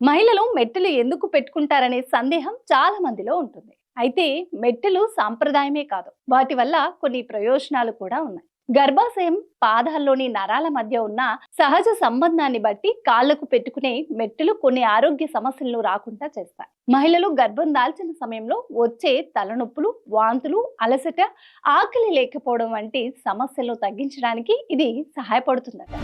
మహిళలు మెట్టెలు ఎందుకు పెట్టుకుంటారనే సందేహం చాలా మందిలో ఉంటుంది. అయితే మెట్టెలు సాంప్రదాయమే కాదు, వాటి వల్ల కొన్ని ప్రయోజనాలు కూడా ఉన్నాయి. గర్భాశయం, పాదాల్లోని నరాల మధ్య ఉన్న సహజ సంబంధాన్ని బట్టి కాళ్లకు పెట్టుకునే మెట్టెలు కొన్ని ఆరోగ్య సమస్యలను రాకుండా చేస్తాయి. మహిళలు గర్భం దాల్చిన సమయంలో వచ్చే తలనొప్పులు, వాంతులు, అలసట, ఆకలి లేకపోవడం వంటి సమస్యలను తగ్గించడానికి ఇది సహాయపడుతుందట.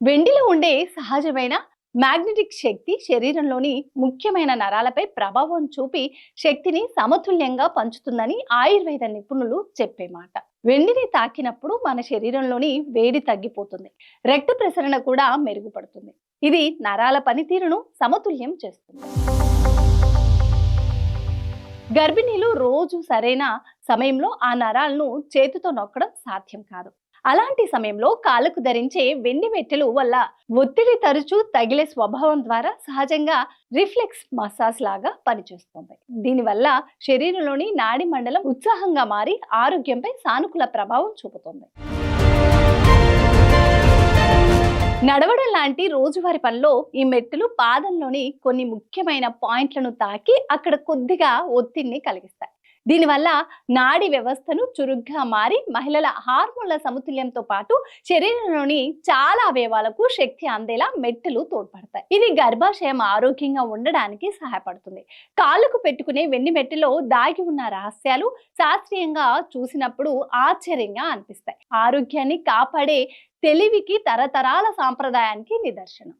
వెండిలో ఉండే సహజమైన మ్యాగ్నెటిక్ శక్తి శరీరంలోని ముఖ్యమైన నరాలపై ప్రభావం చూపి శక్తిని సమతుల్యంగా పంచుతుందని ఆయుర్వేద నిపుణులు చెప్పే మాట. వెండిని తాకినప్పుడు మన శరీరంలోని వేడి తగ్గిపోతుంది, రక్త ప్రసరణ కూడా మెరుగుపడుతుంది. ఇది నరాల పనితీరును సమతుల్యం చేస్తుంది. గర్భిణీలు రోజు సరైన సమయంలో ఆ నరాలను చేతితో నొక్కడం సాధ్యం కాదు. అలాంటి సమయంలో కాళ్ళకు ధరించే వెండి మెట్టెలు వల్ల ఒత్తిడి తరచూ తగిలే స్వభావం ద్వారా సహజంగా రిఫ్లెక్స్ మసాజ్ లాగా పనిచేస్తుంది. దీనివల్ల శరీరంలోని నాడి మండలం ఉత్సాహంగా మారి ఆరోగ్యంపై సానుకూల ప్రభావం చూపుతుంది. నడవడం లాంటి రోజువారి పనిలో ఈ మెట్టెలు పాదంలోని కొన్ని ముఖ్యమైన పాయింట్లను తాకి అక్కడ కొద్దిగా ఒత్తిడిని కలిగిస్తాయి. దీనివల్ల నాడీ వ్యవస్థను చురుగ్గా మారి మహిళల హార్మోన్ల సమతుల్యంతో పాటు శరీరంలోని చాలా అవయవాలకు శక్తి అందేలా మెట్టెలు తోడ్పడతాయి. ఇది గర్భాశయం ఆరోగ్యంగా ఉండడానికి సహాయపడుతుంది. కాళ్ళకు పెట్టుకునే వెండి మెట్టెలో దాగి ఉన్న రహస్యాలు శాస్త్రీయంగా చూసినప్పుడు ఆశ్చర్యంగా అనిపిస్తాయి. ఆరోగ్యాన్ని కాపాడే తెలివికి, తరతరాల సాంప్రదాయానికి నిదర్శనం.